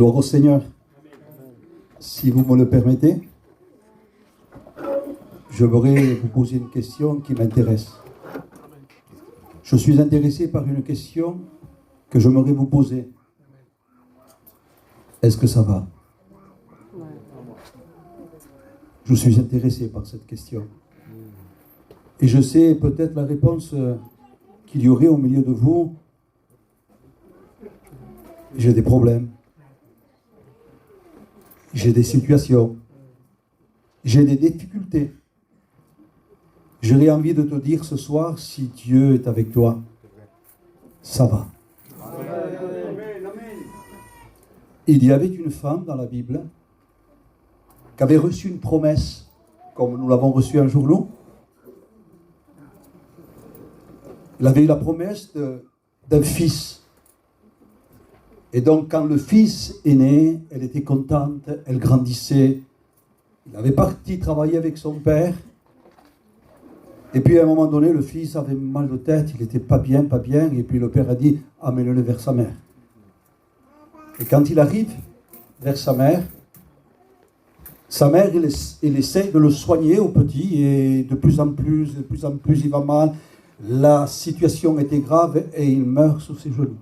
Gloire au Seigneur. Si vous me le permettez, je voudrais vous poser une question qui m'intéresse. Je suis intéressé par une question que j'aimerais vous poser. Est-ce que ça va? Je suis intéressé par cette question. Et je sais peut-être la réponse qu'il y aurait au milieu de vous. J'ai des problèmes. J'ai des situations. J'ai des difficultés. J'aurais envie de te dire ce soir, si Dieu est avec toi, ça va. Il y avait une femme dans la Bible qui avait reçu une promesse, comme nous l'avons reçue un jour nous. Elle avait eu la promesse d'un fils. Et donc, quand le fils est né, elle était contente, elle grandissait. Il avait parti travailler avec son père. Et puis, à un moment donné, le fils avait mal de tête, il n'était pas bien. Et puis, le père a dit, amène-le vers sa mère. Et quand il arrive vers sa mère, il essaie de le soigner au petit. Et de plus en plus, il va mal. La situation était grave et il meurt sous ses genoux.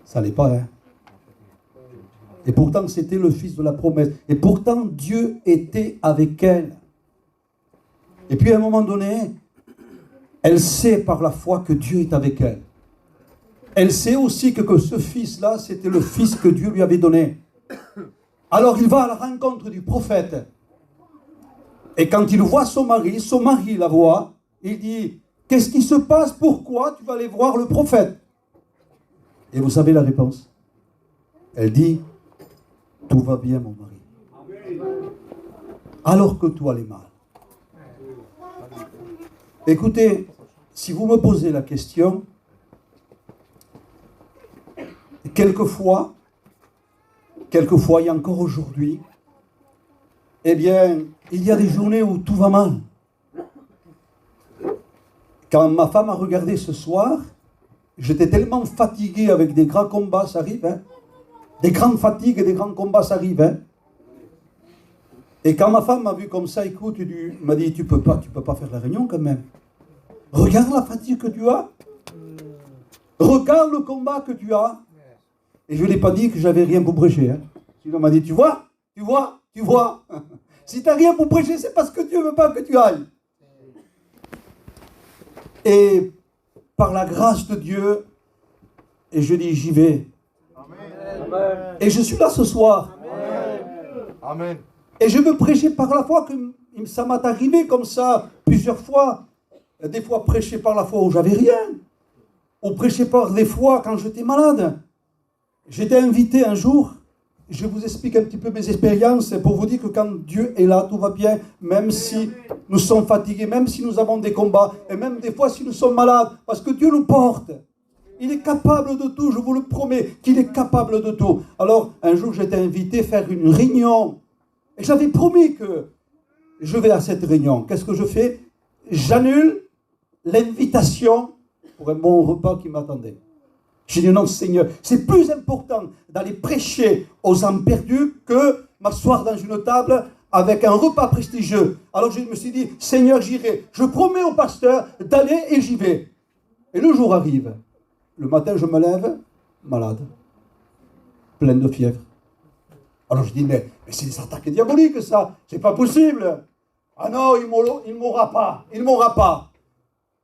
Ça n'allait pas, hein? Et pourtant, c'était le fils de la promesse. Et pourtant, Dieu était avec elle. Et puis, à un moment donné, elle sait par la foi que Dieu est avec elle. Elle sait aussi que ce fils-là, c'était le fils que Dieu lui avait donné. Alors, il va à la rencontre du prophète. Et quand il voit son mari la voit, il dit, qu'est-ce qui se passe? Pourquoi tu vas aller voir le prophète? Et vous savez la réponse? Elle dit, tout va bien mon mari. Alors que tout allait mal. Écoutez, si vous me posez la question, quelquefois, et encore aujourd'hui, eh bien, il y a des journées où tout va mal. Quand ma femme a regardé ce soir, j'étais tellement fatigué avec des grands combats, ça arrive, hein? Des grandes fatigues et des grands combats, ça arrive, hein? Et quand ma femme m'a vu comme ça, écoute, elle m'a dit, tu peux pas faire la réunion quand même. Regarde la fatigue que tu as. Regarde le combat que tu as. Et je ne lui ai pas dit que j'avais rien pour prêcher, hein? Elle m'a dit, tu vois. Si tu n'as rien pour prêcher, c'est parce que Dieu ne veut pas que tu ailles. Et par la grâce de Dieu, et je dis, j'y vais. Amen. Et je suis là ce soir. Amen. Et je veux prêcher par la foi, que ça m'est arrivé comme ça plusieurs fois. Des fois prêcher par la foi où j'avais rien. Ou prêcher par des fois quand j'étais malade. J'étais invité un jour, je vous explique un petit peu mes expériences pour vous dire que quand Dieu est là, tout va bien, même si nous sommes fatigués, même si nous avons des combats, et même des fois si nous sommes malades, parce que Dieu nous porte. Il est capable de tout, je vous le promets, qu'il est capable de tout. Alors, un jour, j'étais invité faire une réunion, et j'avais promis que je vais à cette réunion. Qu'est-ce que je fais? J'annule l'invitation pour un bon repas qui m'attendait. J'ai dit non Seigneur, c'est plus important d'aller prêcher aux âmes perdues que m'asseoir dans une table avec un repas prestigieux. Alors je me suis dit, Seigneur, j'irai. Je promets au pasteur d'aller et j'y vais. Et le jour arrive. Le matin, je me lève, malade, plein de fièvre. Alors je dis, mais c'est des attaques diaboliques ça, c'est pas possible. Ah non, il m'aura pas.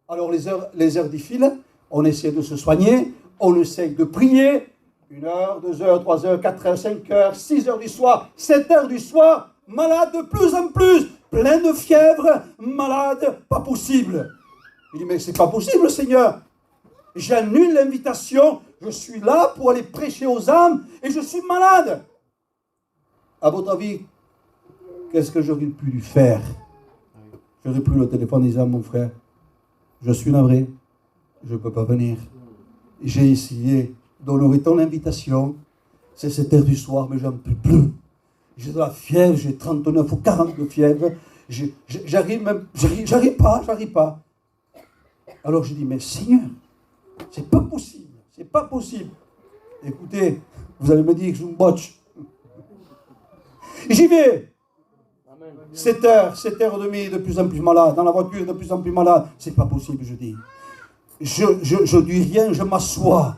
Alors les heures défilent, on essaie de se soigner, on essaie de prier, 1 heure, 2 heures, 3 heures, 4 heures, 5 heures, 6 heures du soir, 7 heures du soir, malade de plus en plus, plein de fièvre, malade, pas possible. Il dit, mais c'est pas possible, Seigneur. J'annule l'invitation, je suis là pour aller prêcher aux âmes et je suis malade. À votre avis, qu'est-ce que j'aurais pu lui faire? J'aurais pris le téléphone disant, mon frère, je suis navré, je ne peux pas venir. J'ai essayé d'honorer ton invitation. C'est 7 heures du soir, mais j'en peux plus. J'ai de la fièvre, j'ai 39 ou 40 de fièvre. J'arrive pas. Alors je dis, mais Seigneur, c'est pas possible. Écoutez, vous allez me dire que je me botche. J'y vais. 7h, 7h30, de plus en plus malade. Dans la voiture, de plus en plus malade. C'est pas possible, je dis. Je dis rien, je m'assois.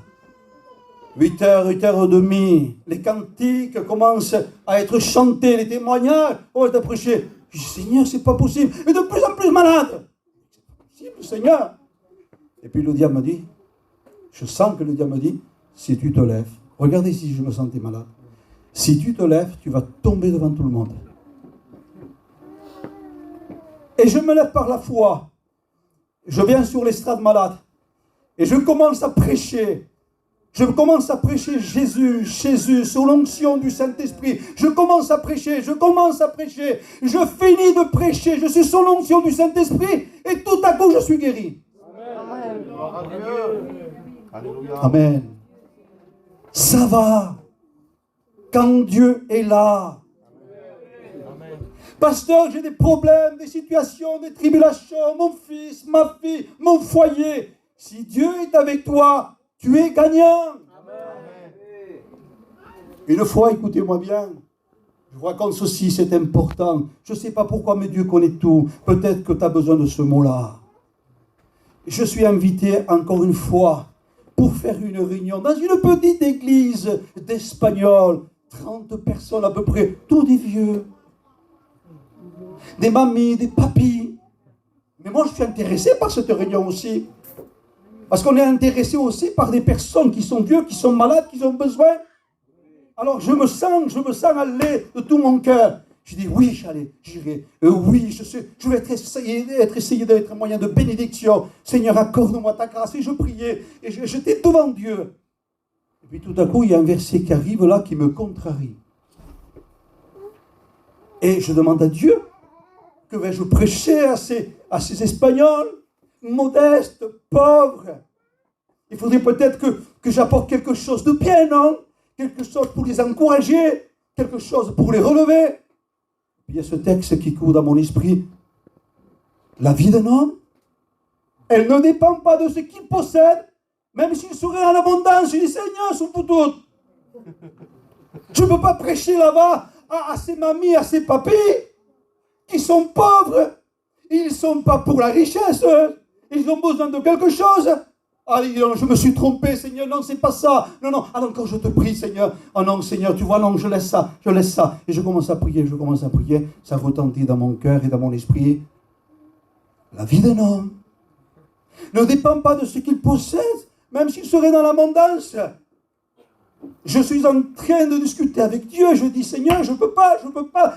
8h, 8h30. Les cantiques commencent à être chantés, les témoignages vont être prêchés. Je dis, Seigneur, c'est pas possible. Et de plus en plus malade. C'est pas possible, Seigneur. Et puis le diable me dit, je sens que le diable me dit, si tu te lèves, regardez si je me sentais malade. Si tu te lèves, tu vas tomber devant tout le monde. Et je me lève par la foi. Je viens sur l'estrade malade. Et je commence à prêcher. Je commence à prêcher Jésus, sous l'onction du Saint-Esprit. Je commence à prêcher. Je finis de prêcher. Je suis sous l'onction du Saint-Esprit. Et tout à coup, je suis guéri. Amen. Alléluia. Amen. Ça va. Quand Dieu est là. Amen. Pasteur, j'ai des problèmes, des situations, des tribulations. Mon fils, ma fille, mon foyer. Si Dieu est avec toi, tu es gagnant. Amen. Une fois, écoutez-moi bien, je vous raconte ceci, c'est important. Je ne sais pas pourquoi, mais Dieu connaît tout. Peut-être que tu as besoin de ce mot-là. Je suis invité encore une fois pour faire une réunion dans une petite église d'Espagnols. 30 personnes à peu près, tous des vieux. Des mamies, des papis. Mais moi, je suis intéressé par cette réunion aussi. Parce qu'on est intéressé aussi par des personnes qui sont vieux, qui sont malades, qui ont besoin. Alors je me sens aller de tout mon cœur. Je dis oui, j'irai. Oui, je vais essayer d'être un moyen de bénédiction. Seigneur, accorde-moi ta grâce. Et je priais, et j'étais devant Dieu. Et puis tout à coup, il y a un verset qui arrive là, qui me contrarie. Et je demande à Dieu, que vais-je prêcher à ces Espagnols modestes, pauvres. Il faudrait peut-être que j'apporte quelque chose de bien, non? Quelque chose pour les encourager, quelque chose pour les relever. Puis il y a ce texte qui court dans mon esprit. La vie d'un homme, elle ne dépend pas de ce qu'il possède, même s'il serait en abondance. Il dit, Seigneur, sous tout. Je ne peux pas prêcher là-bas à ces mamies, à ces papis, qui sont pauvres. Ils ne sont pas pour la richesse. Ils ont besoin de quelque chose. Ah non, je me suis trompé, Seigneur, non, c'est pas ça. Non, ah non, quand je te prie, Seigneur. Ah non, Seigneur, tu vois, non, je laisse ça. Et je commence à prier. Ça retentit dans mon cœur et dans mon esprit. La vie d'un homme ne dépend pas de ce qu'il possède, même s'il serait dans l'abondance. Je suis en train de discuter avec Dieu. Je dis, Seigneur, je peux pas.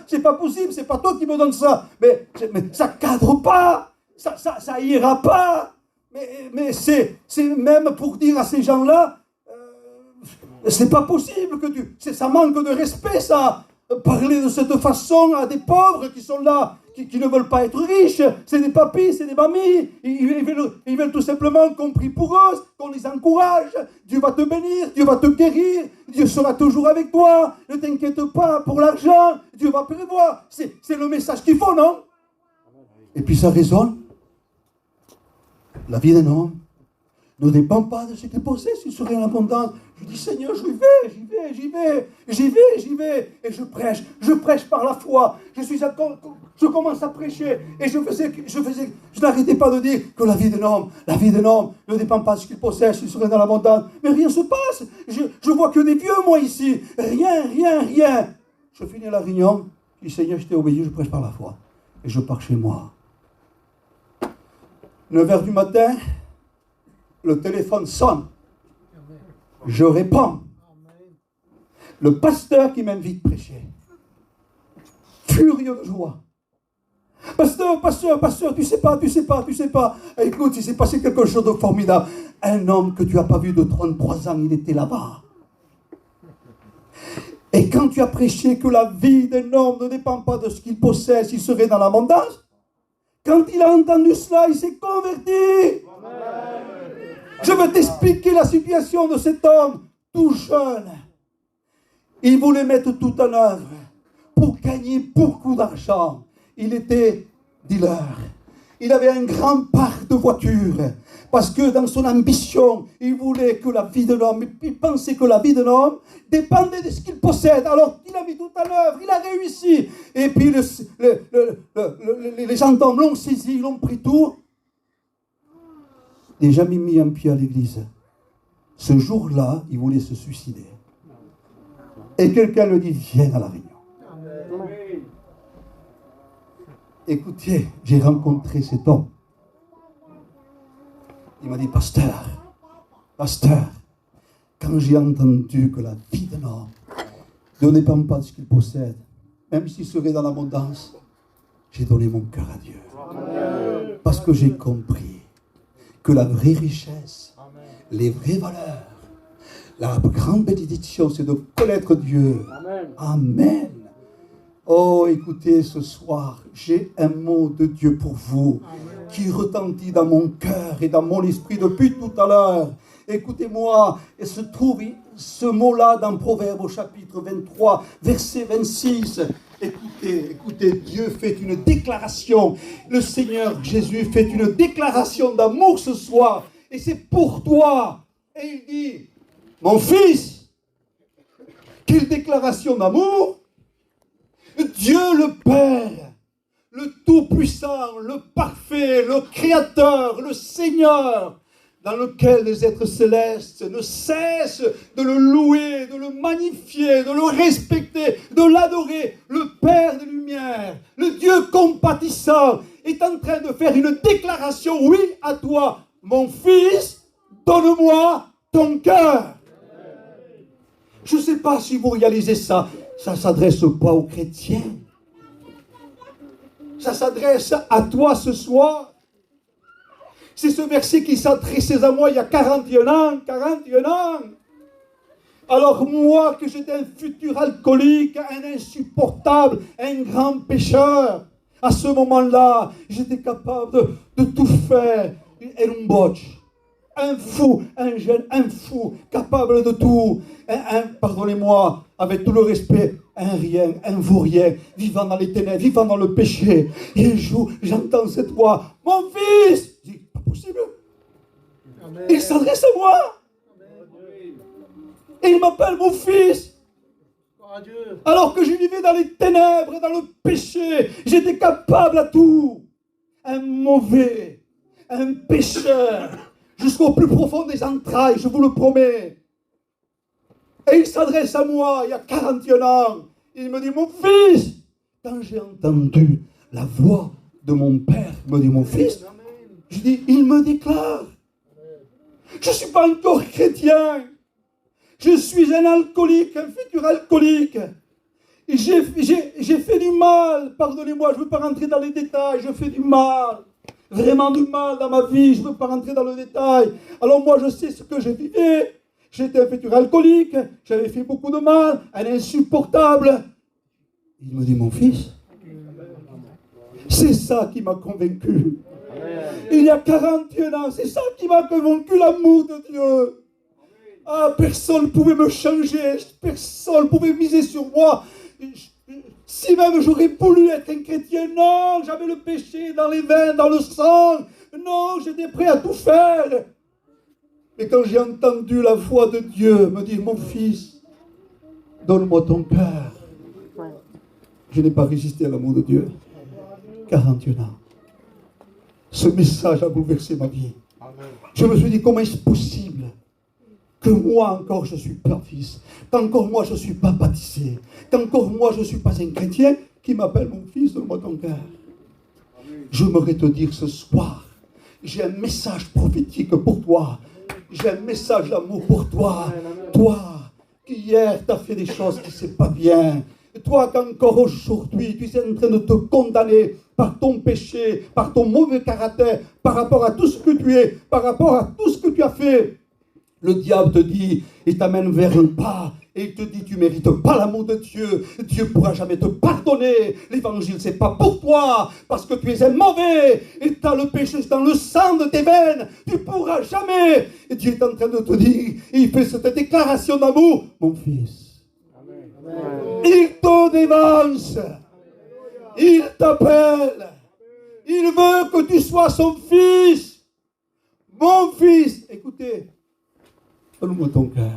C'est pas possible, c'est pas toi qui me donnes ça. Mais ça cadre pas. Ça ira pas. Mais c'est même pour dire à ces gens-là, c'est pas possible ça manque de respect, ça. Parler de cette façon à des pauvres qui sont là, qui ne veulent pas être riches. C'est des papis, c'est des mamies. Ils veulent tout simplement qu'on prie pour eux, qu'on les encourage. Dieu va te bénir, Dieu va te guérir. Dieu sera toujours avec toi. Ne t'inquiète pas pour l'argent. Dieu va prévoir. C'est le message qu'il faut, non? Et puis ça résonne. La vie d'un homme ne dépend pas de ce qu'il possède, s'il serait en abondance. Je dis, Seigneur, j'y vais. Et je prêche par la foi. Je commence à prêcher. Et je n'arrêtais pas de dire que la vie d'un homme ne dépend pas de ce qu'il possède, s'il serait dans l'abondance. Mais rien ne se passe. Je vois que des vieux, moi, ici. Rien. Je finis la réunion. Je dis, Seigneur, je t'ai obéi, je prêche par la foi. Et je pars chez moi. 9h du matin, le téléphone sonne. Je réponds. Le pasteur qui m'invite prêcher. Furieux de joie. Pasteur, tu sais pas. Écoute, il s'est passé quelque chose de formidable. Un homme que tu n'as pas vu de 33 ans, il était là-bas. Et quand tu as prêché que la vie d'un homme ne dépend pas de ce qu'il possède, s'il serait dans l'abondance, quand il a entendu cela, il s'est converti. Amen. Je veux t'expliquer la situation de cet homme, tout jeune. Il voulait mettre tout en œuvre pour gagner beaucoup d'argent. Il était dealer. il avait un grand parc de voitures. Parce que dans son ambition, il voulait que la vie de l'homme, il pensait que la vie de l'homme dépendait de ce qu'il possède. Alors il a mis tout à l'œuvre, il a réussi. Et puis les gendarmes l'ont saisi, ils l'ont pris tout. Il n'a jamais mis un pied à l'église. Ce jour-là, il voulait se suicider. Et quelqu'un lui dit, viens à la réunion. Écoutez, j'ai rencontré cet homme. Il m'a dit, pasteur, quand j'ai entendu que la vie d'un homme ne dépend pas de ce qu'il possède, même s'il serait dans l'abondance, j'ai donné mon cœur à Dieu. Parce que j'ai compris que la vraie richesse, les vraies valeurs, la grande bénédiction, c'est de connaître Dieu. Amen. Oh, écoutez, ce soir, j'ai un mot de Dieu pour vous qui retentit dans mon cœur et dans mon esprit depuis tout à l'heure. Écoutez-moi, et se trouve ce mot-là dans Proverbes au chapitre 23, verset 26. Écoutez, Dieu fait une déclaration. Le Seigneur Jésus fait une déclaration d'amour ce soir. Et c'est pour toi. Et il dit, mon fils, quelle déclaration d'amour! Dieu le Père, le Tout-Puissant, le Parfait, le Créateur, le Seigneur, dans lequel les êtres célestes ne cessent de le louer, de le magnifier, de le respecter, de l'adorer. Le Père des Lumières, le Dieu compatissant, est en train de faire une déclaration, oui, à toi, mon fils, donne-moi ton cœur. Je ne sais pas si vous réalisez ça. Ça ne s'adresse pas aux chrétiens. Ça s'adresse à toi ce soir. C'est ce verset qui s'adressait à moi il y a 41 ans. Alors moi, que j'étais un futur alcoolique, un insupportable, un grand pécheur, à ce moment-là, j'étais capable de tout faire. Un botch. Un fou, un jeune, un fou, capable de tout. Pardonnez-moi, avec tout le respect, un rien, un vaurien, vivant dans les ténèbres, vivant dans le péché. Et un jour, j'entends cette voix, mon fils. Je dis, pas possible. Amen. Il s'adresse à moi. Amen. Et il m'appelle mon fils. Alors que je vivais dans les ténèbres, dans le péché, j'étais capable à tout. Un mauvais, un pécheur. Jusqu'au plus profond des entrailles, je vous le promets. Et il s'adresse à moi, il y a 41 ans. Il me dit, mon fils, quand j'ai entendu la voix de mon père, il me dit, mon fils, je dis, il me déclare. Je ne suis pas encore chrétien. Je suis un alcoolique, un futur alcoolique. J'ai fait du mal, pardonnez-moi, je ne veux pas rentrer dans les détails, je fais du mal. Vraiment du mal dans ma vie, je ne veux pas rentrer dans le détail. Alors moi, je sais ce que je vivais. J'étais un futur alcoolique, j'avais fait beaucoup de mal, un insupportable. Il me dit, mon fils, c'est ça qui m'a convaincu. Il y a 41 ans, c'est ça qui m'a convaincu, l'amour de Dieu. Ah, personne ne pouvait me changer, personne ne pouvait miser sur moi. Si même j'aurais voulu être un chrétien, non, j'avais le péché dans les veines, dans le sang. Non, j'étais prêt à tout faire. Mais quand j'ai entendu la voix de Dieu me dire, mon fils, donne-moi ton cœur. Je n'ai pas résisté à l'amour de Dieu. 41 ans. Ce message a bouleversé ma vie. Je me suis dit, comment est-ce possible que moi encore je ne suis pas fils, qu'encore moi je ne suis pas baptisé, qu'encore moi je ne suis pas un chrétien, qui m'appelle mon fils, donne-moi ton cœur. J'aimerais te dire ce soir, j'ai un message prophétique pour toi, j'ai un message d'amour pour toi, toi qui hier t'as fait des choses qui ne sont pas bien, toi qu'encore aujourd'hui tu es en train de te condamner par ton péché, par ton mauvais caractère, par rapport à tout ce que tu es, par rapport à tout ce que tu as fait. Le diable te dit, il t'amène vers le pas, et il te dit, tu ne mérites pas l'amour de Dieu. Dieu ne pourra jamais te pardonner. L'évangile, ce n'est pas pour toi, parce que tu es un mauvais, et tu as le péché dans le sang de tes veines. Tu ne pourras jamais. Et Dieu est en train de te dire, il fait cette déclaration d'amour, mon fils. Amen. Il te dévance. Il t'appelle. Il veut que tu sois son fils. Mon fils. Écoutez, donne-moi ton cœur.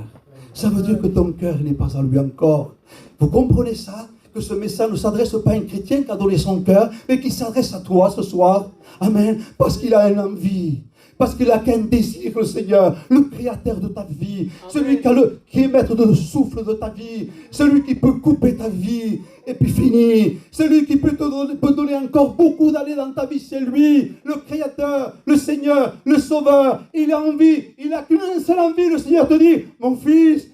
Ça veut dire que ton cœur n'est pas à lui encore. Vous comprenez ça? Que ce message ne s'adresse pas à un chrétien qui a donné son cœur, mais qui s'adresse à toi ce soir. Amen. Parce qu'il a une envie. Parce qu'il a qu'un désir, le Seigneur, le créateur de ta vie, amen. Celui qui est maître de souffle de ta vie, celui qui peut couper ta vie et puis finir, celui qui peut te donner encore beaucoup d'années dans ta vie, c'est lui, le créateur, le Seigneur, le sauveur. Il a envie, il n'a qu'une seule envie, le Seigneur te dit, mon fils,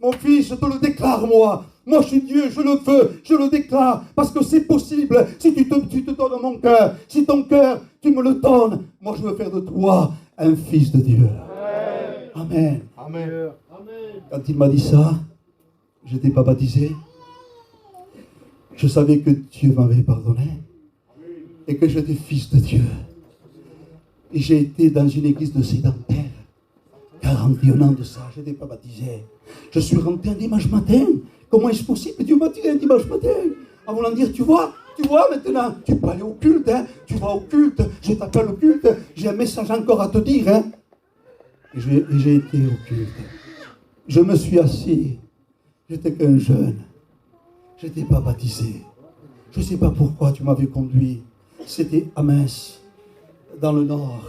mon fils, je te le déclare moi. Moi, je suis Dieu, je le veux, je le déclare, parce que c'est possible. Si tu te donnes mon cœur, si ton cœur, tu me le donnes, moi, je veux faire de toi un fils de Dieu. Amen. Amen. Amen. Quand il m'a dit ça, je n'étais pas baptisé. Je savais que Dieu m'avait pardonné et que j'étais fils de Dieu. Et j'ai été dans une église de sédentaires. 41 ans de ça, je n'étais pas baptisé. Je suis rentré un dimanche matin. Comment est-ce possible? Dieu m'a dit un dimanche matin. En voulant dire, tu vois maintenant, tu peux aller au culte, hein, tu vas au culte, je t'appelle au culte, j'ai un message encore à te dire. Hein. Et j'ai été au culte. Je me suis assis. J'étais qu'un jeune. Je n'étais pas baptisé. Je ne sais pas pourquoi tu m'avais conduit. C'était à Metz, dans le nord.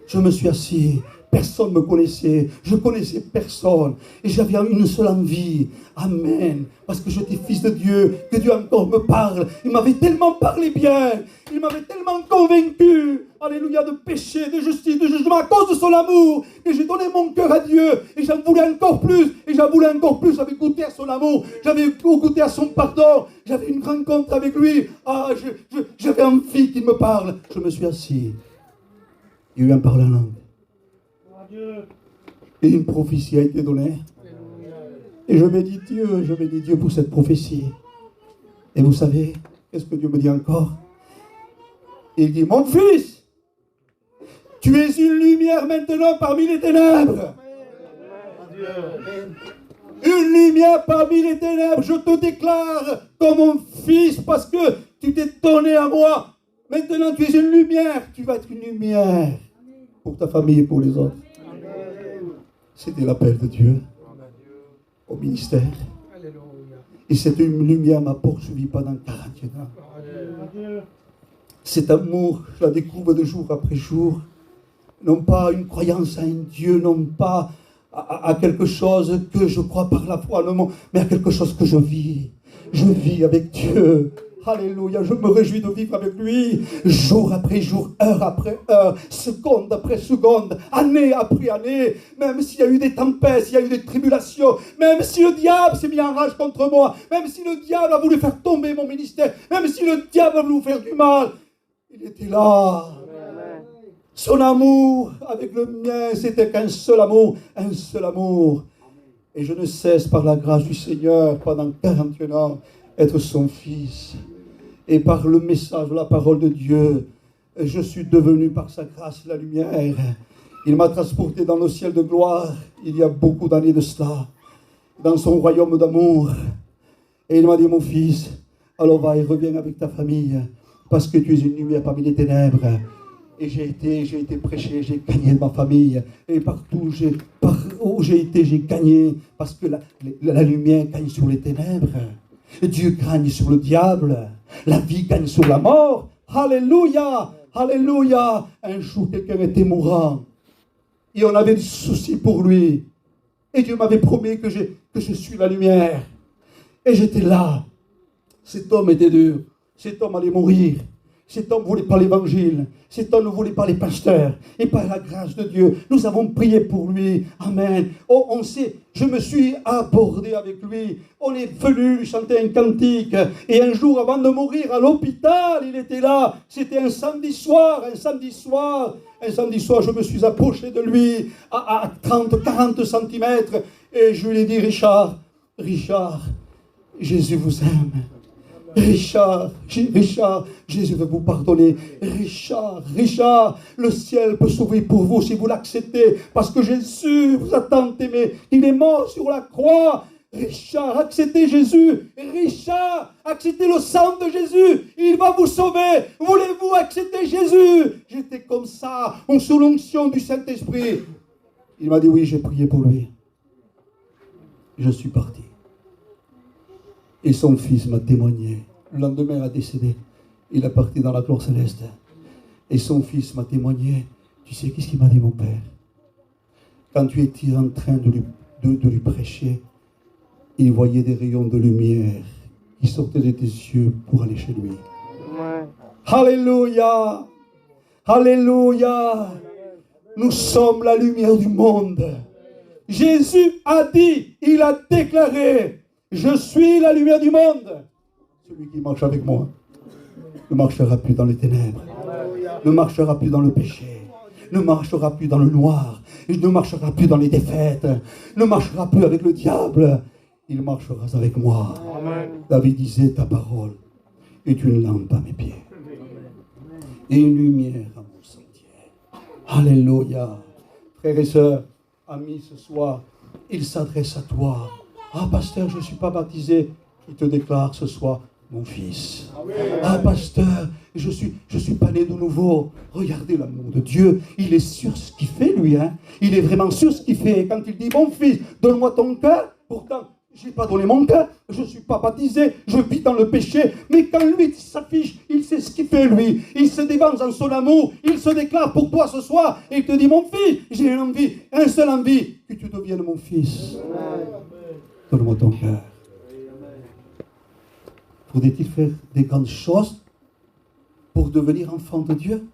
Je me suis assis. Personne ne me connaissait, je connaissais personne. Et j'avais une seule envie. Amen. Parce que j'étais fils de Dieu, que Dieu encore me parle. Il m'avait tellement parlé bien. Il m'avait tellement convaincu. Alléluia, de péché, de justice, de jugement, à cause de son amour. Que j'ai donné mon cœur à Dieu. Et j'en voulais encore plus. Et j'en voulais encore plus. J'avais goûté à son amour. J'avais goûté à son pardon. J'avais une rencontre avec lui. J'avais envie qu'il me parle. Je me suis assis. Il y a eu un parler en langue. Et une prophétie a été donnée. Et je bénis Dieu pour cette prophétie. Et vous savez, qu'est-ce que Dieu me dit encore? Il dit, mon fils, tu es une lumière maintenant parmi les ténèbres. Une lumière parmi les ténèbres. Je te déclare comme mon fils parce que tu t'es donné à moi. Maintenant, tu es une lumière. Tu vas être une lumière pour ta famille et pour les autres. C'était l'appel de Dieu au ministère. Et cette lumière m'a poursuivi pendant 41 ans. Cet amour, je la découvre de jour après jour. Non pas une croyance à un Dieu, non pas à quelque chose que je crois par la foi, non, mais à quelque chose que je vis. Je vis avec Dieu. Alléluia, je me réjouis de vivre avec lui, jour après jour, heure après heure, seconde après seconde, année après année, même s'il y a eu des tempêtes, s'il y a eu des tribulations, même si le diable s'est mis en rage contre moi, même si le diable a voulu faire tomber mon ministère, même si le diable a voulu faire du mal, il était là. Son amour avec le mien, c'était qu'un seul amour, un seul amour. Et je ne cesse par la grâce du Seigneur, pendant 41 ans, être son fils. Et par le message de la parole de Dieu, je suis devenu par sa grâce la lumière. Il m'a transporté dans le ciel de gloire, il y a beaucoup d'années de cela, dans son royaume d'amour. Et il m'a dit, mon fils, alors va et reviens avec ta famille, parce que tu es une lumière parmi les ténèbres. Et j'ai été prêché, j'ai gagné ma famille. Et partout où j'ai été, j'ai gagné, parce que la lumière gagne sur les ténèbres. Dieu gagne sur le diable. La vie gagne sur la mort. Alléluia, alléluia. Un jour, quelqu'un était mourant. Et on avait des soucis pour lui. Et Dieu m'avait promis que je suis la lumière. Et j'étais là. Cet homme était dur. Cet homme allait mourir. Cet homme ne voulait pas l'évangile. Cet homme ne voulait pas les pasteurs. Et par la grâce de Dieu, nous avons prié pour lui. Amen. Oh, on sait, je me suis abordé avec lui. On est venu lui chanter un cantique. Et un jour, avant de mourir à l'hôpital, il était là. C'était un samedi soir, je me suis approché de lui à 30, 40 centimètres. Et je lui ai dit, Richard, Jésus vous aime. Richard, Jésus veut vous pardonner. Richard, le ciel peut s'ouvrir pour vous si vous l'acceptez. Parce que Jésus vous a tant aimé. Il est mort sur la croix. Richard, acceptez Jésus. Richard, acceptez le sang de Jésus. Il va vous sauver. Voulez-vous accepter Jésus? J'étais comme ça, sous l'onction du Saint-Esprit. Il m'a dit oui, j'ai prié pour lui. Je suis parti. Et son fils m'a témoigné. Le lendemain, il a décédé. Il est parti dans la gloire céleste. Et son fils m'a témoigné. Tu sais qu'est-ce qu'il m'a dit, mon père? Quand tu étais en train de lui prêcher, il voyait des rayons de lumière qui sortaient de tes yeux pour aller chez lui. Ouais. Alléluia! Alléluia! Nous sommes la lumière du monde. Jésus a dit, il a déclaré, je suis la lumière du monde. Celui qui marche avec moi ne marchera plus dans les ténèbres, ne marchera plus dans le péché, ne marchera plus dans le noir, ne marchera plus dans les défaites, ne marchera plus avec le diable. Il marchera avec moi. Amen. David disait, ta parole est une lampe à mes pieds et une lumière à mon sentier. Alléluia. Frères et sœurs, amis, ce soir, il s'adresse à toi. Ah, pasteur, je ne suis pas baptisé. Il te déclare ce soir, mon fils. Amen. Ah, pasteur, je suis pas né de nouveau. Regardez l'amour de Dieu. Il est sûr ce qu'il fait, lui. Hein? Il est vraiment sûr ce qu'il fait. Et quand il dit, mon fils, donne-moi ton cœur, pourtant, je n'ai pas donné mon cœur, je ne suis pas baptisé, je vis dans le péché. Mais quand lui s'affiche, il sait ce qu'il fait, lui. Il se dévance en son amour, il se déclare pour toi ce soir. Et il te dit, mon fils, j'ai une envie, un seul envie, que tu deviennes mon fils. Donne-moi ton cœur. Faudrait-il faire des grandes choses pour devenir enfant de Dieu?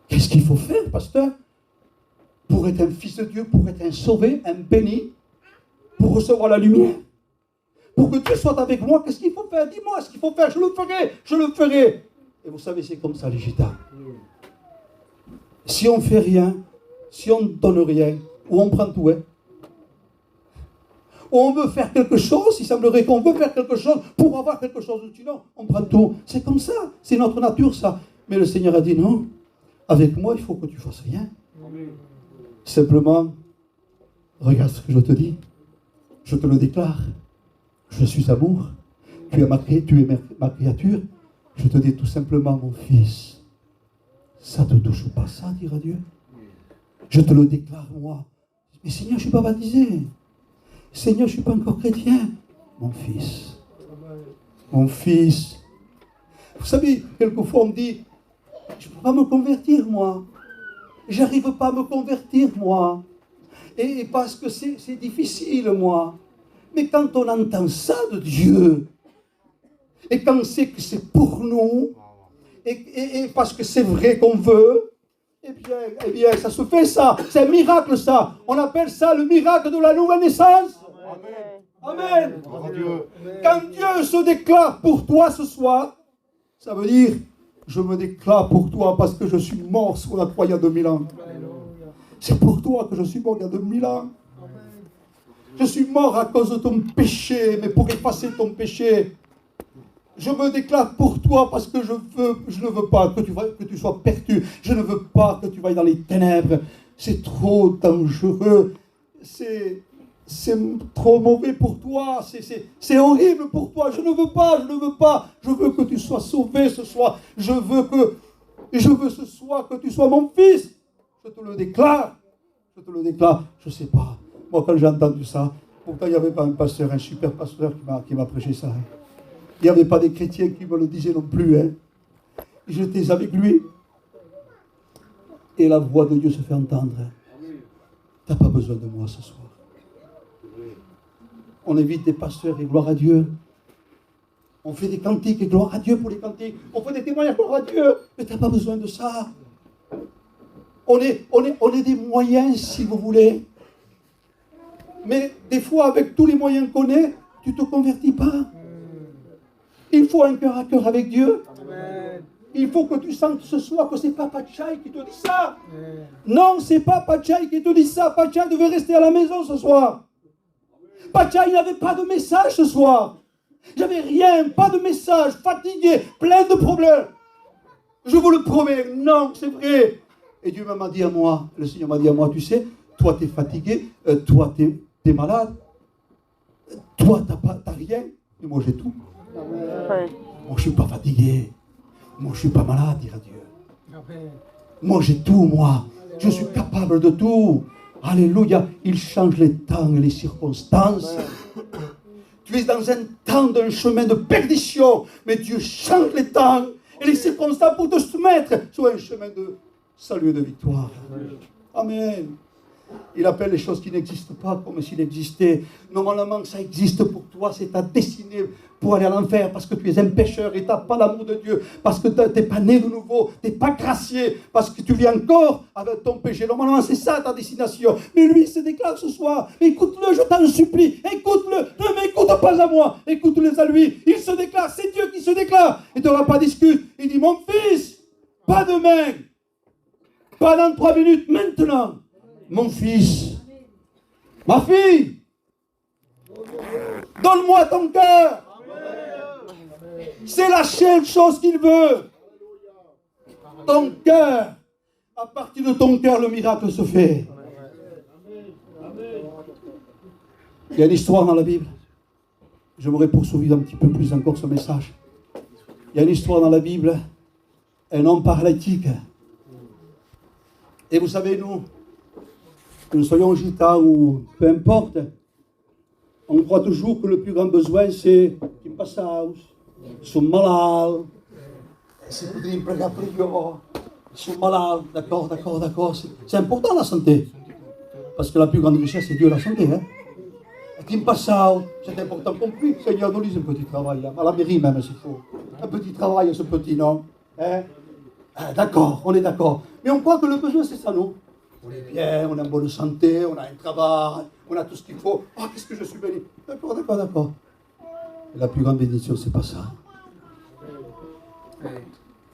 Qu'est-ce qu'il faut faire, pasteur? Pour être un fils de Dieu, pour être un sauvé, un béni, pour recevoir la lumière, pour que Dieu soit avec moi, qu'est-ce qu'il faut faire? Dis-moi ce qu'il faut faire, je le ferai, je le ferai. Et vous savez, c'est comme ça, les gitans. Si on ne fait rien, si on ne donne rien, ou on prend tout, hein, ou on veut faire quelque chose, il semblerait qu'on veut faire quelque chose pour avoir quelque chose, sinon on prend tout. C'est comme ça, c'est notre nature, ça. Mais le Seigneur a dit non, avec moi, il faut que tu fasses rien. Simplement, regarde ce que je te dis. Je te le déclare. Je suis amour. Tu es ma créature. Je te dis tout simplement, mon fils, ça ne te touche pas, ça, dira Dieu. Je te le déclare, moi. Mais Seigneur, je ne suis pas baptisé. Seigneur, je ne suis pas encore chrétien. Mon fils. Mon fils. Vous savez, quelquefois on me dit, je ne peux pas me convertir, moi. J'arrive pas à me convertir, moi. Et parce que c'est difficile, moi. Mais quand on entend ça de Dieu, et quand on sait que c'est pour nous, et parce que c'est vrai qu'on veut, eh bien, ça se fait, ça. C'est un miracle, ça. On appelle ça le miracle de la nouvelle naissance. Amen. Amen. Quand Dieu se déclare pour toi ce soir, ça veut dire, je me déclare pour toi parce que je suis mort sur la croix il y a 2000 ans. C'est pour toi que je suis mort il y a 2000 ans. Je suis mort à cause de ton péché, mais pour effacer ton péché. Je me déclare pour toi parce que je ne veux pas que tu sois perdu. Je ne veux pas que tu vayes dans les ténèbres. C'est trop dangereux. C'est trop mauvais pour toi. C'est horrible pour toi. Je ne veux pas. Je veux que tu sois sauvé ce soir. Je veux ce soir que tu sois mon fils. Je te le déclare. Je ne sais pas. Moi, quand j'ai entendu ça, pourtant, il n'y avait pas un pasteur, un super pasteur qui m'a prêché ça. Hein. Il n'y avait pas des chrétiens qui me le disaient non plus. Hein. J'étais avec lui. Et la voix de Dieu se fait entendre. Hein. Tu n'as pas besoin de moi ce soir. On invite des pasteurs et gloire à Dieu. On fait des cantiques et gloire à Dieu pour les cantiques. On fait des témoignages, gloire à Dieu. Mais tu n'as pas besoin de ça. On est des moyens, si vous voulez. Mais des fois, avec tous les moyens qu'on ait, tu ne te convertis pas. Il faut un cœur à cœur avec Dieu. Amen. Il faut que tu sentes ce soir que ce n'est pas Pachai qui te dit ça. Amen. Non, ce n'est pas Pachai qui te dit ça. Pachai devait rester à la maison ce soir. Pachai n'avait pas de message ce soir. J'avais rien, pas de message, fatigué, plein de problèmes. Je vous le promets, non, c'est vrai. Et Dieu m'a dit à moi, le Seigneur m'a dit à moi, tu sais, toi tu es fatigué, toi tu tu es malade, toi, t'as rien, et moi, j'ai tout. Amen. Moi, je ne suis pas fatigué. Moi, je ne suis pas malade, dira Dieu. Moi, j'ai tout, moi. Je suis capable de tout. Alléluia. Il change les temps et les circonstances. Tu es dans un temps d'un chemin de perdition, mais Dieu change les temps et les circonstances pour te soumettre sur un chemin de salut et de victoire. Amen. Il appelle les choses qui n'existent pas comme s'il existait. Normalement, ça existe pour toi, c'est ta destinée pour aller à l'enfer parce que tu es un pécheur et tu n'as pas l'amour de Dieu, parce que tu n'es pas né de nouveau, tu n'es pas gracié, parce que tu vis encore avec ton péché. Normalement, c'est ça ta destination. Mais lui, il se déclare ce soir. Écoute-le, je t'en supplie. Écoute-le. Ne m'écoute pas à moi. Écoute-le à lui. Il se déclare. C'est Dieu qui se déclare. Et tu n'auras pas discute. Il dit, mon fils, pas demain, pas dans 3 minutes, maintenant. Mon fils, ma fille, donne-moi ton cœur. C'est la seule chose qu'il veut. Ton cœur. À partir de ton cœur, le miracle se fait. Il y a une histoire dans la Bible. J'aimerais poursuivre un petit peu plus encore ce message. Il y a une histoire dans la Bible. Un homme paralytique. Et vous savez, nous, que nous soyons gitans ou peu importe, on croit toujours que le plus grand besoin, c'est qu'ils passent ils sont malades, c'est pour dire, ils sont malades, d'accord. C'est important la santé. Parce que la plus grande richesse, c'est Dieu la santé. Hein? Qui me passe c'est important compris. Seigneur, nous lisons un petit travail, à la mairie même s'il faut. Un petit travail, ce petit, non hein? D'accord, on est d'accord. Mais on croit que le besoin, c'est ça, non? On est bien, on a une bonne santé, on a un travail, on a tout ce qu'il faut. Ah, qu'est-ce que je suis béni. D'accord. Et la plus grande bénédiction, c'est pas ça.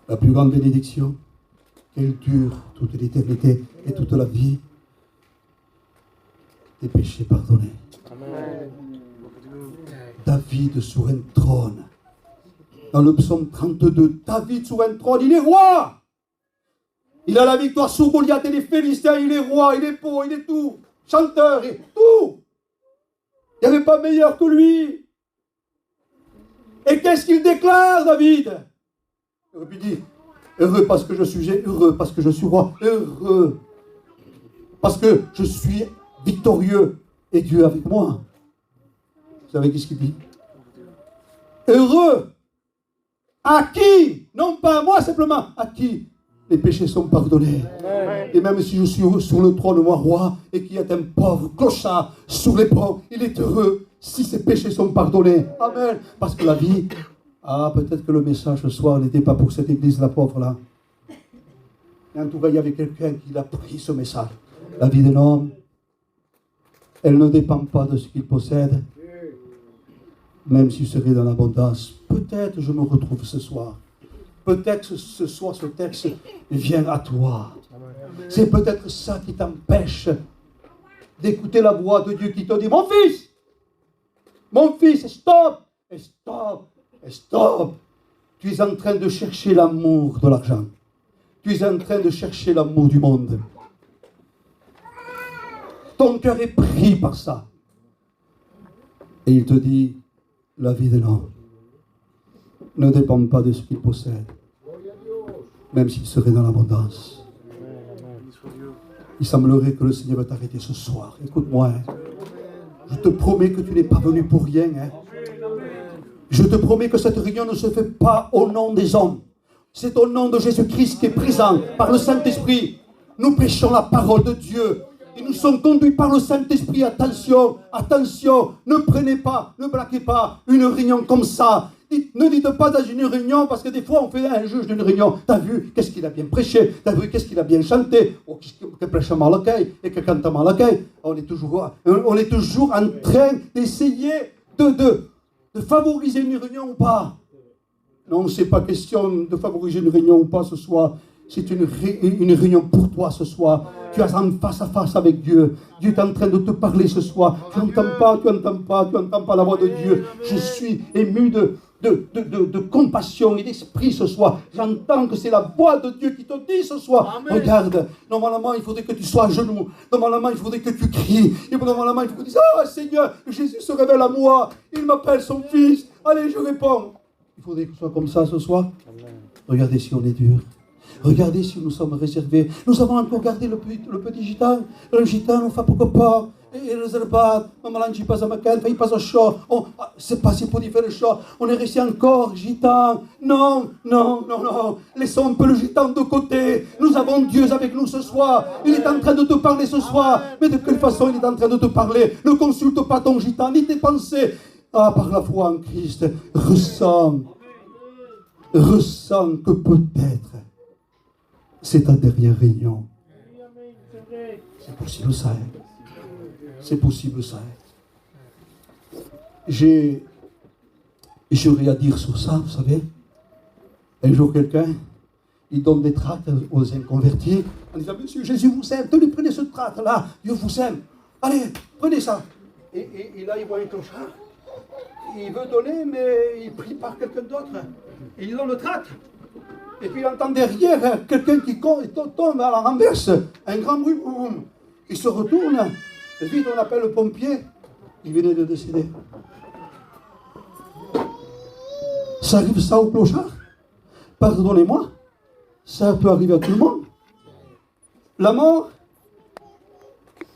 La plus grande bénédiction, qu'elle dure toute l'éternité et toute la vie, des péchés pardonnés. Amen. David sur un trône. Dans le psaume 32, David sur un trône, il est roi. Il a la victoire sur Goliath et les Philistins, il est roi, il est beau, il est tout. Chanteur et tout. Il n'y avait pas meilleur que lui. Et qu'est-ce qu'il déclare, David? Il aurait pu dire, heureux parce que je suis heureux, parce que je suis roi, heureux. Parce que je suis victorieux et Dieu avec moi. Vous savez qu'est-ce qu'il dit? Heureux. À qui? Non pas à moi simplement. À qui les péchés sont pardonnés. Amen. Et même si je suis sur le trône, moi roi, et qu'il y a un pauvre clochard sur l'épreuve, il est heureux si ses péchés sont pardonnés. Amen. Parce que la vie, peut-être que le message ce soir n'était pas pour cette église, la pauvre là. Mais en tout cas, il y avait quelqu'un qui a pris ce message. La vie d'un homme, elle ne dépend pas de ce qu'il possède, même s'il serait dans l'abondance. Peut-être je me retrouve ce soir. Peut-être ce soir, ce texte vient à toi. C'est peut-être ça qui t'empêche d'écouter la voix de Dieu qui te dit, mon fils, stop, stop. Tu es en train de chercher l'amour de l'argent. Tu es en train de chercher l'amour du monde. Ton cœur est pris par ça. Et il te dit, la vie de l'homme ne dépend pas de ce qu'il possède, même s'il serait dans l'abondance. Il semblerait que le Seigneur va t'arrêter ce soir. Écoute-moi, hein. Je te promets que tu n'es pas venu pour rien. Hein. Je te promets que cette réunion ne se fait pas au nom des hommes. C'est au nom de Jésus-Christ qui est présent par le Saint-Esprit. Nous prêchons la parole de Dieu. Et nous sommes conduits par le Saint-Esprit. Attention, ne prenez pas, ne braquez pas une réunion comme ça. Ne dites pas dans une réunion, parce que des fois on fait un juge d'une réunion. T'as vu qu'est-ce qu'il a bien prêché? T'as vu qu'est-ce qu'il a bien chanté? Oh, qu'il prêche mal l'accueil et que cante mal l'accueil. On est toujours en train d'essayer de favoriser une réunion ou pas. Non, c'est pas question de favoriser une réunion ou pas ce soir. C'est une réunion pour toi ce soir. Tu es en face à face avec Dieu. Dieu est en train de te parler ce soir. Tu n'entends pas la voix de Dieu. Je suis ému de compassion et d'esprit ce soir. J'entends que c'est la voix de Dieu qui te dit ce soir. Amen. Regarde, normalement il faudrait que tu sois à genoux. Normalement il faudrait que tu cries. Et normalement il faut que tu dises, ah Seigneur, Jésus se révèle à moi. Il m'appelle son fils. Allez, je réponds. Il faudrait que ce soit comme ça ce soir. Amen. Regardez si on est dur. Regardez si nous sommes réservés. Nous avons encore gardé le petit gitan. Le gitan, on fait pourquoi pas. Et les herbades, maman n'dit pas à ma canne, il passe au chaud. C'est pas si pour faire le chaud. On est resté encore gitan. Non. Laissons un peu le gitan de côté. Nous avons Dieu avec nous ce soir. Il est en train de te parler ce soir. Mais de quelle façon il est en train de te parler? Ne consulte pas ton gitan, ni tes pensées. Par la foi en Christ, ressens que peut-être c'est ta dernière réunion. C'est possible ça. C'est possible ça. J'aurais à dire sur ça, vous savez. Un jour, quelqu'un, il donne des tracts aux inconvertis en disant, Monsieur Jésus vous aime, tenez, prenez ce tract-là, Dieu vous aime. Allez, prenez ça. Et là, il voit un clochard. Il veut donner, mais il prie par quelqu'un d'autre. Et il donne le tract. Et puis il entend derrière quelqu'un qui tombe à la renverse. Un grand bruit, boum. Il se retourne. Et vite, on appelle le pompier. Il venait de décéder. Ça arrive ça au clochard? Pardonnez-moi. Ça peut arriver à tout le monde. La mort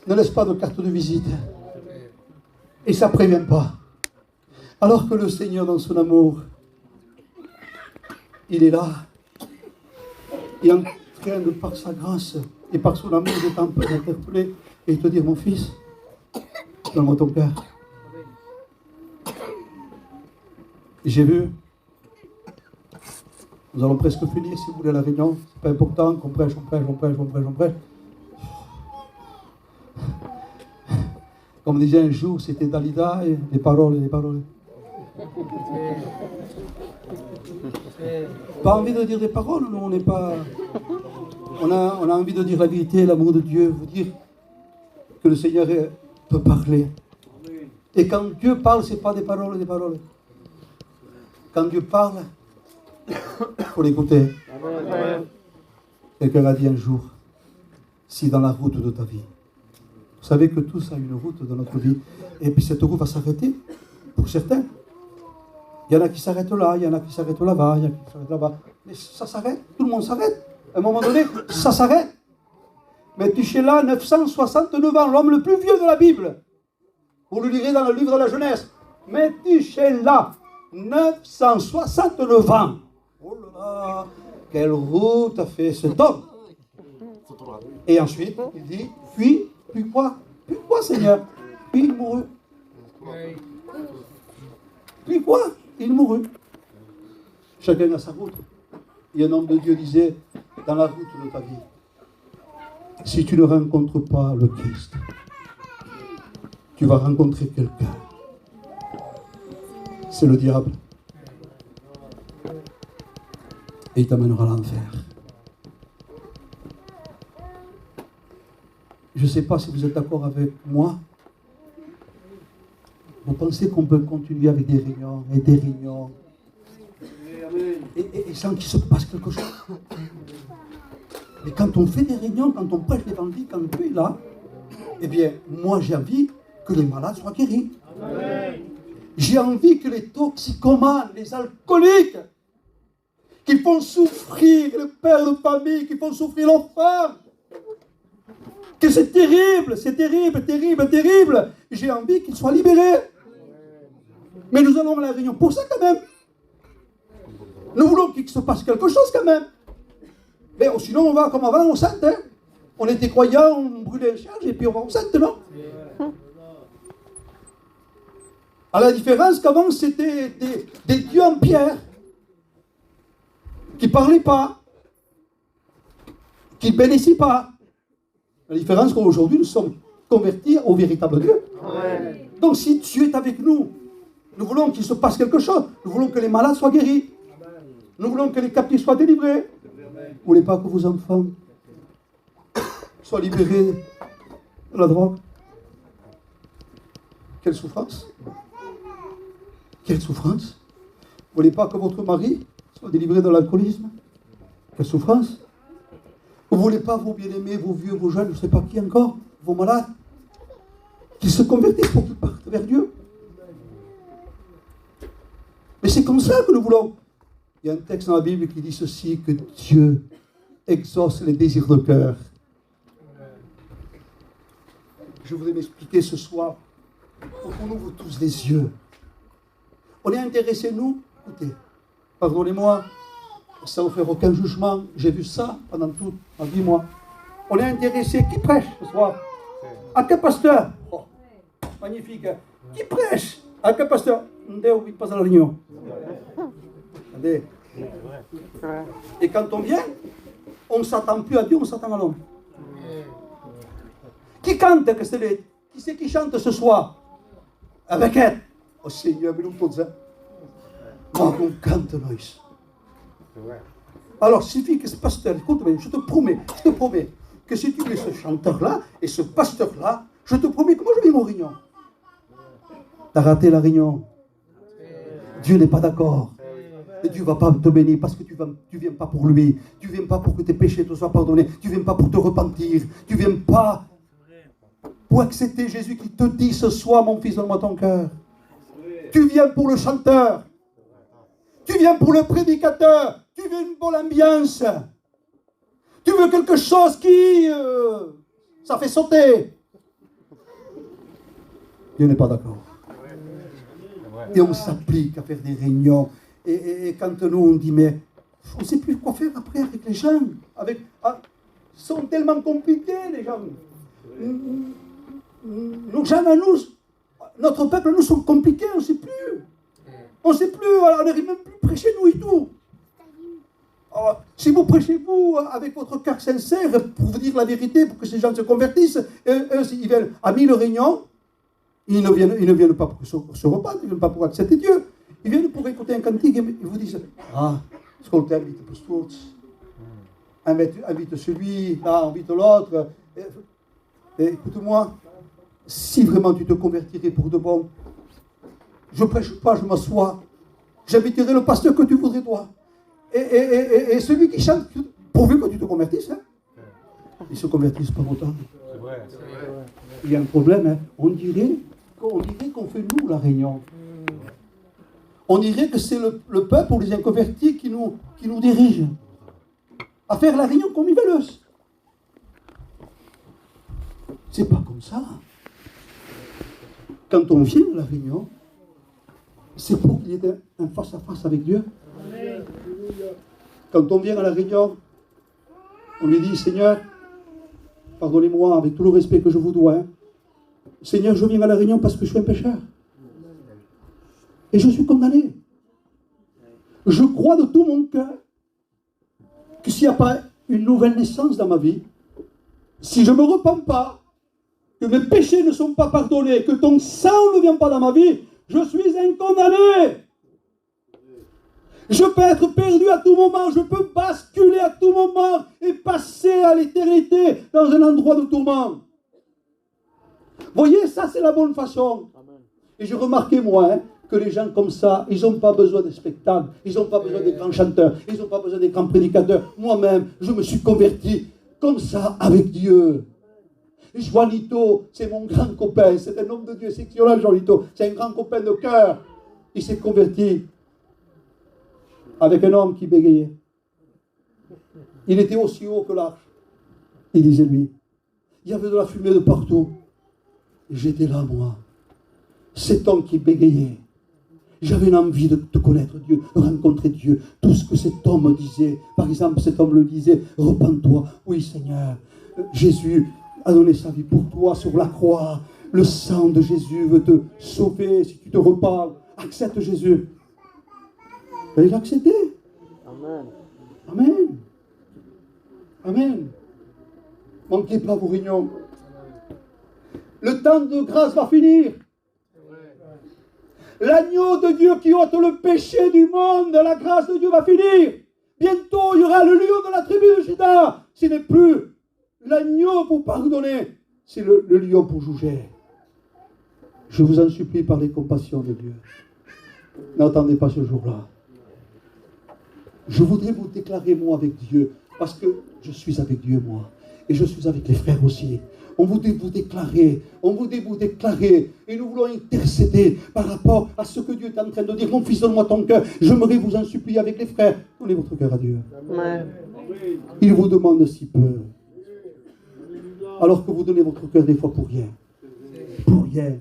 ne laisse pas de carte de visite. Et ça ne prévient pas. Alors que le Seigneur, dans son amour, il est là. Il est en train de, par sa grâce et par son amour, de t'interpeller et te dire, mon fils, donne-moi ton cœur. J'ai vu, nous allons presque finir, si vous voulez, la réunion. C'est pas important qu'on prêche, on prêche. Comme disait un jour, c'était Dalida et les paroles. Pas envie de dire des paroles, nous on n'est pas... On a envie de dire la vérité, l'amour de Dieu, vous dire que le Seigneur peut parler. Et quand Dieu parle, ce n'est pas des paroles. Quand Dieu parle, il faut l'écouter. Quelqu'un a dit un jour, si dans la route de ta vie, vous savez que tous a une route dans notre vie, et puis cette route va s'arrêter, pour certains. Il y en a qui s'arrêtent là, il y en a qui s'arrêtent là-bas, il y en a qui s'arrêtent là-bas. Mais ça s'arrête, tout le monde s'arrête. À un moment donné, ça s'arrête. Mais Tuchéla, 969 ans, l'homme le plus vieux de la Bible. Vous le lirez dans le livre de la Genèse. Mais Tuchéla, 969 ans. Oh là là, quelle route a fait cet homme. Et ensuite, il dit, puis quoi Seigneur? Puis il mourut. Puis quoi? Il mourut. Chacun a sa route. Et un homme de Dieu disait, dans la route de ta vie, si tu ne rencontres pas le Christ, tu vas rencontrer quelqu'un. C'est le diable. Et il t'amènera à l'enfer. Je ne sais pas si vous êtes d'accord avec moi. Vous pensez qu'on peut continuer avec des réunions et des réunions et sans qu'il se passe quelque chose? Mais quand on fait des réunions, quand on prêche l'évangile, quand Dieu est là, eh bien, moi j'ai envie que les malades soient guéris. Amen. J'ai envie que les toxicomanes, les alcooliques, qui font souffrir les pères de famille, qui font souffrir leurs femmes, que c'est terrible, j'ai envie qu'ils soient libérés. Mais nous allons à la réunion pour ça quand même. Nous voulons qu'il se passe quelque chose quand même. Mais sinon on va comme avant au centre. Hein. On était croyants, on brûlait les charges et puis on va au centre, non? À la différence qu'avant c'était des dieux en pierre qui ne parlaient pas, qui ne bénissent pas. La différence qu'aujourd'hui nous sommes convertis au véritable Dieu. Ouais. Donc si Dieu est avec nous, nous voulons qu'il se passe quelque chose. Nous voulons que les malades soient guéris. Nous voulons que les captifs soient délivrés. Vous voulez pas que vos enfants soient libérés de la drogue? Quelle souffrance! Quelle souffrance! Vous voulez pas que votre mari soit délivré de l'alcoolisme? Quelle souffrance! Vous voulez pas vos bien-aimés, vos vieux, vos jeunes, je ne sais pas qui encore, vos malades, qu'ils se convertissent pour qu'ils partent vers Dieu? Mais c'est comme ça que nous voulons. Il y a un texte dans la Bible qui dit ceci, que Dieu exauce les désirs de cœur. Je voudrais m'expliquer ce soir pour qu'on ouvre tous les yeux. On est intéressés, nous, écoutez, pardonnez-moi, sans faire aucun jugement, j'ai vu ça pendant toute ma vie, moi. On est intéressés, qui prêche ce soir? À quel pasteur? Oh, magnifique. Qui prêche? À quel pasteur? Ndeo, il passe à la réunion. Attendez. Et quand on vient, on ne s'attend plus à Dieu, on s'attend à l'homme. Qui cante? Qui c'est qui chante ce soir? Avec elle. Oh Seigneur, mais nous tous, hein. Moi, on cante, nous. Alors, il suffit que ce pasteur, écoute-moi, je te promets, que si tu mets ce chanteur-là et ce pasteur-là, je te promets que moi je vais mon réunion. T'as raté la réunion. Dieu n'est pas d'accord. Et Dieu ne va pas te bénir parce que tu ne viens pas pour lui. Tu ne viens pas pour que tes péchés te soient pardonnés. Tu ne viens pas pour te repentir. Tu ne viens pas pour accepter Jésus qui te dit ce soir, mon fils, donne-moi ton cœur. Tu viens pour le chanteur. Tu viens pour le prédicateur. Tu veux une bonne ambiance. Tu veux quelque chose qui... ça fait sauter. Dieu n'est pas d'accord. Et on s'applique à faire des réunions. Et quand nous, on dit, mais on ne sait plus quoi faire après avec les gens. Ils sont tellement compliqués, les gens. Nos gens à nous, notre peuple, nous, sont compliqués, on ne sait plus. On ne sait plus, on n'arrive même plus à prêcher, nous et tout. Alors, si vous prêchez, vous, avec votre cœur sincère, pour vous dire la vérité, pour que ces gens se convertissent, eux, ils viennent à 1000 réunions, ils ne viennent pas pour se repentir, ils ne viennent pas pour accepter Dieu. Ils viennent pour écouter un cantique et ils vous disent, ascolta, invite pour tous. Invite celui, là, invite l'autre. Et écoute-moi, si vraiment tu te convertirais pour de bon, je ne prêche pas, je m'assois. J'inviterai le pasteur que tu voudrais, toi. Et celui qui chante, pourvu que tu te convertisses, hein. Ils ne se convertissent pas autant. C'est vrai. Il y a un problème, hein. On dirait qu'on fait nous la réunion. On dirait que c'est le peuple ou les inconvertis qui nous dirigent à faire la réunion comme ils veulent. C'est pas comme ça. Quand on vient à la réunion, c'est pour qu'il y ait un face-à-face avec Dieu. Quand on vient à la réunion, on lui dit, Seigneur, pardonnez-moi avec tout le respect que je vous dois. Hein. Seigneur, je viens à la réunion parce que je suis un pécheur. Et je suis condamné. Je crois de tout mon cœur que s'il n'y a pas une nouvelle naissance dans ma vie, si je ne me repens pas, que mes péchés ne sont pas pardonnés, que ton sang ne vient pas dans ma vie, je suis un condamné. Je peux être perdu à tout moment, je peux basculer à tout moment et passer à l'éternité dans un endroit de tourment. Voyez, ça c'est la bonne façon. Et j'ai remarqué, moi, que les gens comme ça, ils n'ont pas besoin de spectacles, ils n'ont pas besoin des grands chanteurs, ils n'ont pas besoin des grands prédicateurs. Moi-même, je me suis converti comme ça avec Dieu. Juanito, c'est mon grand copain, c'est un homme de Dieu exceptionnel, Juanito, c'est un grand copain de cœur. Il s'est converti avec un homme qui bégayait. Il était aussi haut que l'arche. Il disait lui, il y avait de la fumée de partout. Et j'étais là, moi, cet homme qui bégayait. J'avais une envie de connaître Dieu, de rencontrer Dieu. Tout ce que cet homme disait, par exemple, cet homme le disait, repens-toi. Oui, Seigneur, Jésus a donné sa vie pour toi sur la croix. Le sang de Jésus veut te sauver si tu te repens. Accepte Jésus. Et il a accepté. Amen. Amen. Amen. Manquez pas vos réunions. Le temps de grâce va finir. L'agneau de Dieu qui ôte le péché du monde, la grâce de Dieu va finir. Bientôt, il y aura le lion de la tribu de Juda. Ce n'est plus l'agneau pour pardonner, c'est le lion pour juger. Je vous en supplie par les compassions de Dieu. N'attendez pas ce jour-là. Je voudrais vous déclarer, moi, avec Dieu, parce que je suis avec Dieu, moi, et je suis avec les frères aussi. On voudrait vous déclarer, et nous voulons intercéder par rapport à ce que Dieu est en train de dire. Mon fils, donne-moi ton cœur. J'aimerais vous en supplier avec les frères. Donnez votre cœur à Dieu. Amen. Il vous demande si peu. Alors que vous donnez votre cœur des fois pour rien. Pour rien.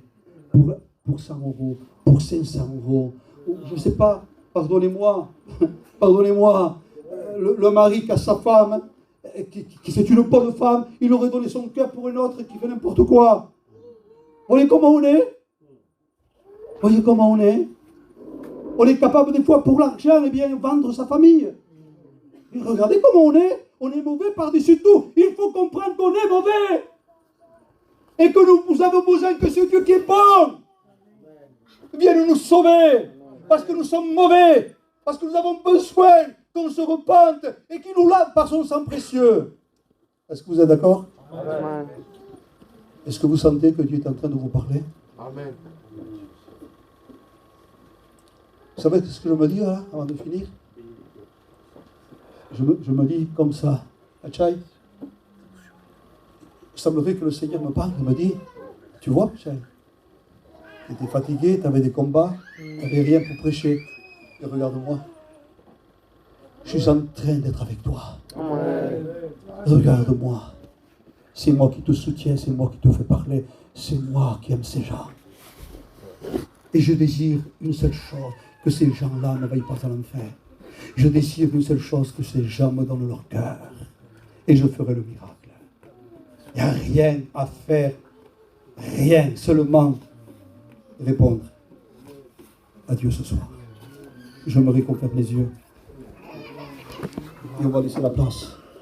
Pour 100 euros, pour 500 euros. Je ne sais pas, pardonnez-moi, le mari qui a sa femme, qui c'est une bonne femme, il aurait donné son cœur pour une autre qui fait n'importe quoi. Vous voyez comment on est? Voyez comment on est? On est capable des fois pour l'argent, eh bien, vendre sa famille. Et regardez comment on est. On est mauvais par-dessus tout. Il faut comprendre qu'on est mauvais. Et que nous avons besoin que ce Dieu qui est bon vienne nous sauver. Parce que nous sommes mauvais. Parce que nous avons besoin qu'on se repente et qu'il nous lave par son sang précieux. Est-ce que vous êtes d'accord? Amen. Est-ce que vous sentez que Dieu est en train de vous parler? Amen. Vous savez ce que je me dis là, avant de finir? Je me dis comme ça, Achai, il semblerait que le Seigneur me parle, il me dit, tu vois, Achai, tu étais fatigué, tu avais des combats, tu n'avais rien pour prêcher. Et regarde-moi, je suis en train d'être avec toi. Amen. Regarde-moi, c'est moi qui te soutiens, c'est moi qui te fais parler, c'est moi qui aime ces gens. Et je désire une seule chose, que ces gens-là ne vaillent pas à l'enfer. Je désire une seule chose, que ces gens me donnent leur cœur. Et je ferai le miracle. Il n'y a rien à faire. Rien. Seulement répondre à Dieu ce soir. J'aimerais qu'on ferme les yeux. Et on va laisser la place.